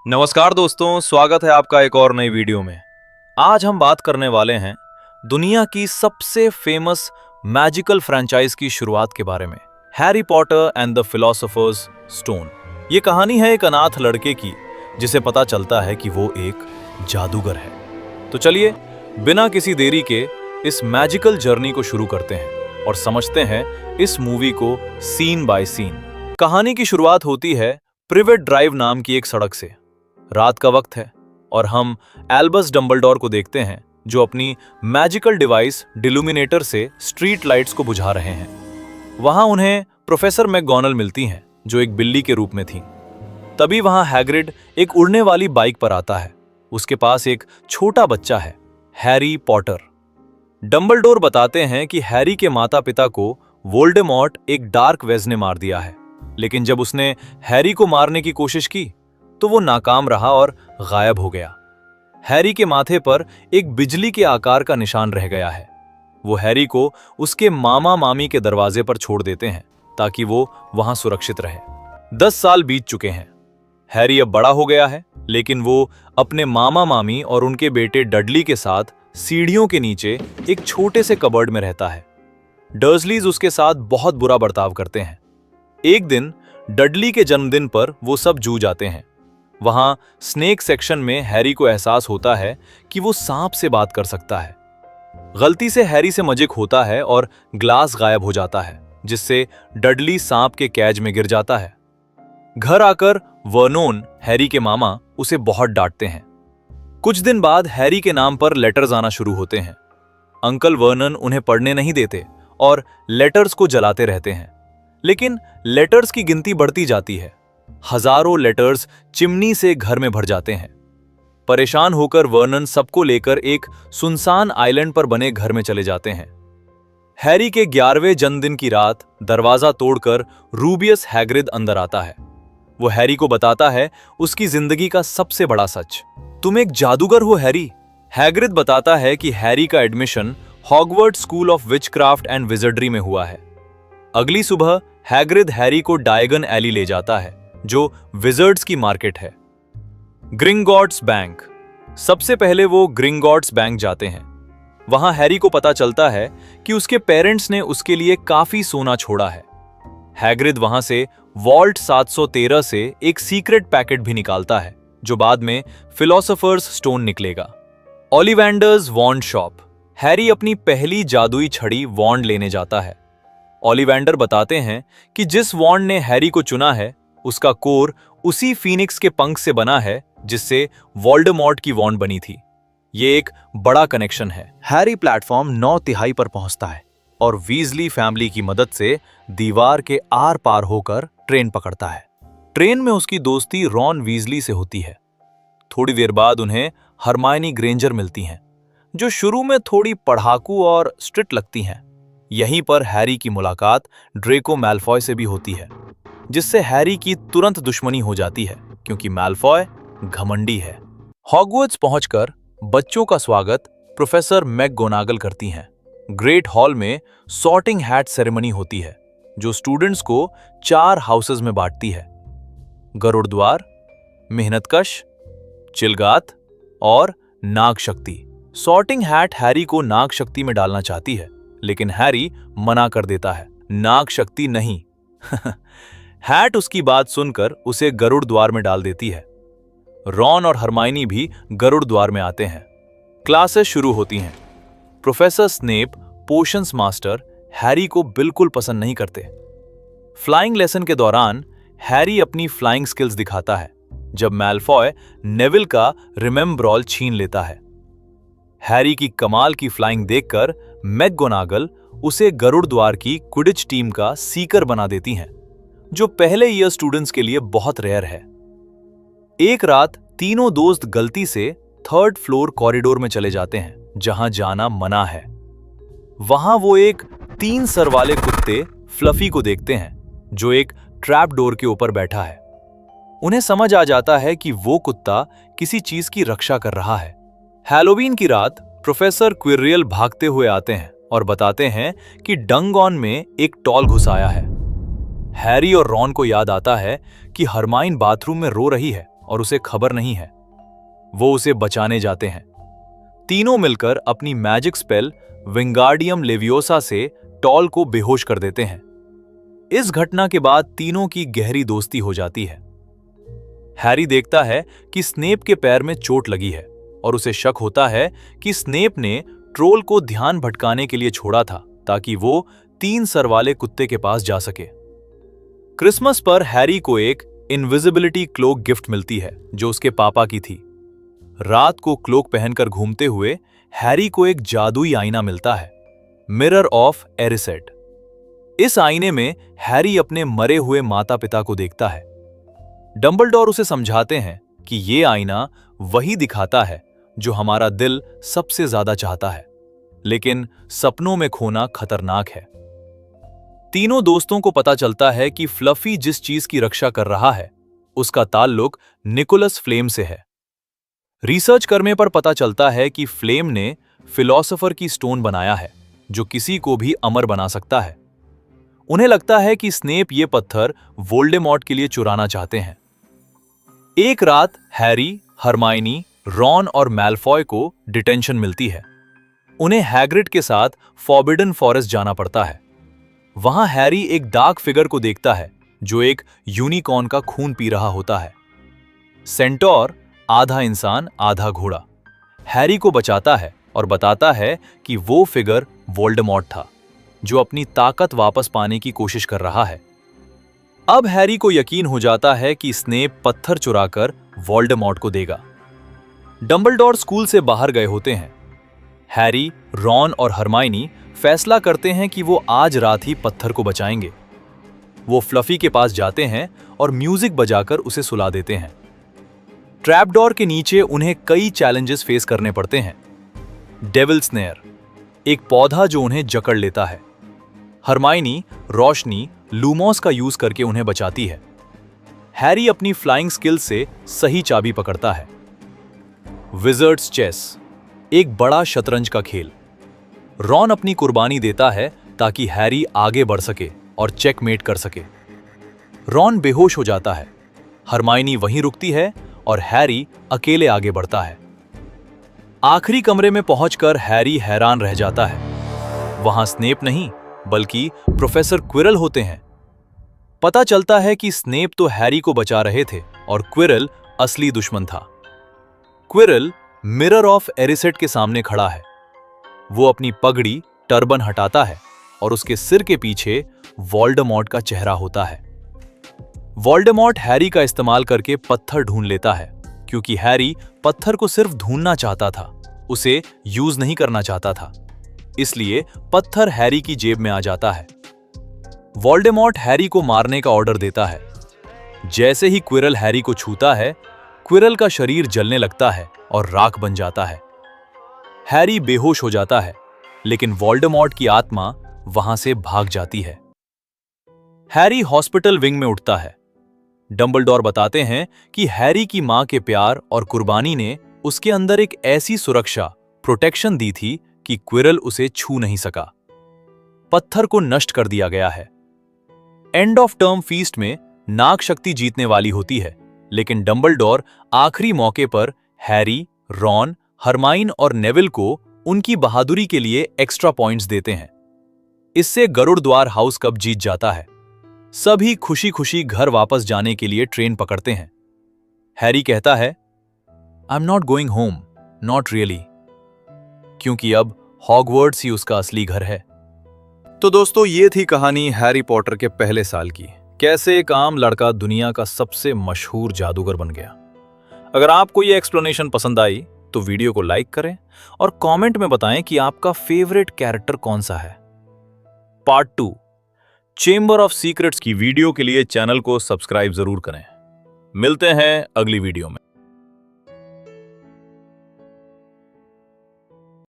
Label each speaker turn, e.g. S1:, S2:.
S1: नमस्कार दोस्तों, स्वागत है आपका एक और नई वीडियो में। आज हम बात करने वाले हैं दुनिया की सबसे फेमस मैजिकल फ्रैंचाइज की शुरुआत के बारे में, Harry Potter and the philosopher's stone. ये कहानी है एक अनाथ लड़के की जिसे पता चलता है कि वो एक जादूगर है। तो चलिए बिना किसी देरी के इस मैजिकल जर्नी को शुरू करते हैं और समझते हैं इस मूवी को सीन बाय सीन। कहानी की शुरुआत होती है प्रिवेट ड्राइव नाम की एक सड़क से। रात का वक्त है और हम एल्बस डंबलडोर को देखते हैं जो अपनी मैजिकल डिवाइस डिल्यूमिनेटर से स्ट्रीट लाइट्स को बुझा रहे हैं। वहां उन्हें प्रोफेसर मैकगोनल मिलती हैं जो एक बिल्ली के रूप में थीं। तभी वहां हैग्रिड एक उड़ने वाली बाइक पर आता है। उसके पास एक छोटा बच्चा है, हैरी पॉटर। डंबलडोर बताते हैं कि हैरी के माता पिता को वोल्डेमॉर्ट एक डार्क वेज ने मार दिया है, लेकिन जब उसने हैरी को मारने की कोशिश की तो वो नाकाम रहा और गायब हो गया। हैरी के माथे पर एक बिजली के आकार का निशान रह गया है। वो हैरी को उसके मामा मामी के दरवाजे पर छोड़ देते हैं ताकि वो वहां सुरक्षित रहे। 10 साल बीत चुके हैं। हैरी अब बड़ा हो गया है, लेकिन वो अपने मामा मामी और उनके बेटे डडली के साथ सीढ़ियों के नीचे एक छोटे से कबर्ड में रहता है। डर्सलीज उसके साथ बहुत बुरा बर्ताव करते हैं। एक दिन डडली के जन्मदिन पर वो सब जूझ जाते हैं। वहां स्नेक सेक्शन में हैरी को एहसास होता है कि वो सांप से बात कर सकता है। गलती से हैरी से मजिक होता है और ग्लास गायब हो जाता है, जिससे डडली सांप के कैज में गिर जाता है। घर आकर वर्नोन, हैरी के मामा, उसे बहुत डांटते हैं। कुछ दिन बाद हैरी के नाम पर लेटर्स आना शुरू होते हैं। अंकल वर्नन उन्हें पढ़ने नहीं देते और लेटर्स को जलाते रहते हैं, लेकिन लेटर्स की गिनती बढ़ती जाती है। हजारों लेटर्स चिमनी से घर में भर जाते हैं। परेशान होकर वर्नन सबको लेकर एक सुनसान आइलैंड पर बने घर में चले जाते हैं। हैरी के 11वें जन्मदिन की रात दरवाजा तोड़कर रूबियस हैग्रिड अंदर आता है। वो हैरी को बताता है उसकी जिंदगी का सबसे बड़ा सच, तुम एक जादूगर हो हैरी। हैग्रिड बताता है कि हैरी का admission Hogwarts school of witchcraft and विजर्डरी में हुआ है। अगली सुबह हैग्रिड हैरी को डायगन एली ले जाता है, जो विजर्ड्स की मार्केट है। ग्रिंगॉट्स बैंक। सबसे पहले वो ग्रिंगॉट्स बैंक जाते हैं। वहां हैरी को पता चलता है कि उसके पेरेंट्स ने उसके लिए काफी सोना छोड़ा है। हैग्रिड वहां से वॉल्ट 713 से एक सीक्रेट पैकेट भी निकालता है, जो बाद में फिलोसोफर्स स्टोन निकलेगा। ओलिवेंडर्स वॉन्ड शॉप। हैरी अपनी पहली जादुई छड़ी वॉन्ड लेने जाता है। ओलिवेंडर बताते हैं कि जिस वॉन्ड ने हैरी को चुना है उसका कोर उसी फीनिक्स के पंख से बना है जिससे वोल्डेमॉर्ट की वॉन्ड बनी थी। ये एक बड़ा कनेक्शन है। हैरी प्लेटफॉर्म 9/3 पर पहुंचता है और वीजली फैमिली की मदद से दीवार के आर पार होकर ट्रेन पकड़ता है। ट्रेन में उसकी दोस्ती रॉन वीजली से होती है। थोड़ी देर बाद उन्हें हरमायनी ग्रेंजर मिलती हैं, जो शुरू में थोड़ी पढ़ाकू और स्ट्रिक्ट लगती हैं। यहीं पर हैरी की मुलाकात ड्रेको मैल्फॉय से भी होती है, जिससे हैरी की तुरंत दुश्मनी हो जाती है क्योंकि मैल्फॉय घमंडी है। हॉगवर्ट्स पहुंचकर बच्चों का स्वागत प्रोफेसर मैकगोनागल करती हैं। ग्रेट हॉल में सॉर्टिंग हैट सेरेमनी होती है, जो स्टूडेंट्स को 4 हाउसेस में बांटती है: गरुड़द्वार, मेहनतकश, चिलगात और नागशक्ति। सॉर्टिंग हैट हैरी को नागशक्ति में डालना चाहती है, लेकिन हैरी मना कर देता है, नागशक्ति नहीं। हैट उसकी बात सुनकर उसे गरुड़ द्वार में डाल देती है। रॉन और हरमाइनी भी गरुड़ द्वार में आते हैं। क्लासेस शुरू होती हैं। Professor Snape, potions master, Harry को बिल्कुल पसंद नहीं करते। फ्लाइंग लेसन के दौरान हैरी अपनी फ्लाइंग स्किल्स दिखाता है, जब मैल्फॉय नेविल का रिमेम्ब्रॉल छीन लेता है। हैरी की कमाल की फ्लाइंग देखकर मैकगोनागल उसे गरुड़ द्वार की क्विडिच टीम का सीकर बना देती हैं, जो पहले ईयर स्टूडेंट्स के लिए बहुत रेयर है। एक रात तीनों दोस्त गलती से 3rd फ्लोर कॉरिडोर में चले जाते हैं, जहां जाना मना है। वहां वो एक 3 सर वाले कुत्ते फ्लफी को देखते हैं, जो एक ट्रैप डोर के ऊपर बैठा है। उन्हें समझ आ जाता है कि वो कुत्ता किसी चीज की रक्षा कर रहा है। हैलोवीन की रात प्रोफेसर क्विर्रियल भागते हुए आते हैं और बताते हैं कि डंगॉन में एक टॉल घुस आया है। हैरी और रॉन को याद आता है कि हरमाइन बाथरूम में रो रही है और उसे खबर नहीं है। वो उसे बचाने जाते हैं। तीनों मिलकर अपनी मैजिक स्पेल विंगार्डियम लेवियोसा से टॉल को बेहोश कर देते हैं। इस घटना के बाद तीनों की गहरी दोस्ती हो जाती है। हैरी देखता है कि स्नेप के पैर में चोट लगी है और उसे शक होता है कि स्नेप ने ट्रोल को ध्यान भटकाने के लिए छोड़ा था ताकि वो 3 सर वाले कुत्ते के पास जा सके। क्रिसमस पर हैरी को एक इनविजिबिलिटी क्लोक गिफ्ट मिलती है जो उसके पापा की थी। रात को क्लोक पहनकर घूमते हुए हैरी को एक जादुई आईना मिलता है, मिरर ऑफ एरिसेट। इस आईने में हैरी अपने मरे हुए माता पिता को देखता है। डंबलडोर उसे समझाते हैं कि ये आईना वही दिखाता है जो हमारा दिल सबसे ज्यादा चाहता है, लेकिन सपनों में खोना खतरनाक है। तीनों दोस्तों को पता चलता है कि फ्लफी जिस चीज की रक्षा कर रहा है उसका ताल्लुक निकोलस फ्लेम से है। रिसर्च करने पर पता चलता है कि फ्लेम ने फिलॉसफर की स्टोन बनाया है जो किसी को भी अमर बना सकता है। उन्हें लगता है कि स्नेप ये पत्थर वोल्डेमॉर्ट के लिए चुराना चाहते हैं। एक रात हैरी, हरमाइनी, रॉन और मैलफॉय को डिटेंशन मिलती है। उन्हें हैग्रिड के साथ फॉरबिडन फॉरेस्ट जाना पड़ता है। वहां हैरी एक डार्क फिगर को देखता है जो एक यूनिकॉर्न का खून पी रहा होता है। सेंटोर, आधा इंसान आधा घोड़ा, हैरी को बचाता है और बताता है कि वो फिगर वोल्डेमॉर्ट था जो अपनी ताकत वापस पाने की कोशिश कर रहा है। अब हैरी को यकीन हो जाता है कि स्नेप पत्थर चुराकर वोल्डेमॉर्ट को देगा। डंबलडोर स्कूल से बाहर गए होते हैं। हैरी, रॉन और हरमाइनी फैसला करते हैं कि वो आज रात ही पत्थर को बचाएंगे। वो फ्लफी के पास जाते हैं और म्यूजिक बजाकर उसे सुला देते हैं। ट्रैपडोर के नीचे उन्हें कई चैलेंजेस फेस करने पड़ते हैं। डेविल स्नेयर, एक पौधा जो उन्हें जकड़ लेता है। हरमाइनी रोशनी लूमोस का यूज करके उन्हें बचाती है। हैरी अपनी फ्लाइंग स्किल से सही चाबी पकड़ता है। विजर्ड्स चेस, एक बड़ा शतरंज का खेल। रॉन अपनी कुर्बानी देता है ताकि हैरी आगे बढ़ सके और चेकमेट कर सके। रॉन बेहोश हो जाता है। हरमाइनी वहीं रुकती है और हैरी अकेले आगे बढ़ता है। आखिरी कमरे में पहुंचकर हैरी हैरान रह जाता है। वहां स्नेप नहीं बल्कि प्रोफेसर क्विरल होते हैं। पता चलता है कि स्नेप तो हैरी को बचा रहे थे और क्विरल असली दुश्मन था। क्विरल मिरर ऑफ एरिसेट के सामने खड़ा है। वो अपनी पगड़ी टर्बन हटाता है और उसके सिर के पीछे वोल्डेमॉर्ट का चेहरा होता है। वोल्डेमॉर्ट हैरी का इस्तेमाल करके पत्थर ढूंढ लेता है क्योंकि हैरी पत्थर को सिर्फ ढूंढना चाहता था, उसे यूज नहीं करना चाहता था। इसलिए पत्थर हैरी की जेब में आ जाता है। वोल्डेमॉर्ट हैरी को मारने का ऑर्डर देता है। जैसे ही क्विरल हैरी को छूता है, क्विरल का शरीर जलने लगता है और राख बन जाता है। हैरी बेहोश हो जाता है, लेकिन वोल्डेमॉर्ट की आत्मा वहां से भाग जाती है। हैरी हॉस्पिटल विंग में उठता है। डंबलडोर बताते हैं कि हैरी की मां के प्यार और कुर्बानी ने उसके अंदर एक ऐसी सुरक्षा, प्रोटेक्शन दी थी कि क्विरल उसे छू नहीं सका। पत्थर को नष्ट कर दिया गया है। एंड ऑफ टर्म फीस्ट में नाग शक्ति जीतने वाली होती है, लेकिन डंबलडोर आखिरी मौके पर हैरी, रॉन, हरमाइन और नेविल को उनकी बहादुरी के लिए एक्स्ट्रा पॉइंट्स देते हैं। इससे गरुड़ द्वार हाउस कप जीत जाता है। सभी खुशी खुशी घर वापस जाने के लिए ट्रेन पकड़ते हैं। हैरी कहता है, I am not going home, not really, क्योंकि अब हॉगवर्ट्स ही उसका असली घर है। तो दोस्तों, ये थी कहानी हैरी पॉटर के पहले साल की, कैसे एक आम लड़का दुनिया का सबसे मशहूर जादूगर बन गया। अगर आपको ये एक्सप्लेनेशन पसंद आई तो वीडियो को लाइक करें और कमेंट में बताएं कि आपका फेवरेट कैरेक्टर कौन सा है। पार्ट 2 चेंबर ऑफ सीक्रेट्स की वीडियो के लिए चैनल को सब्सक्राइब जरूर करें। मिलते हैं अगली वीडियो में।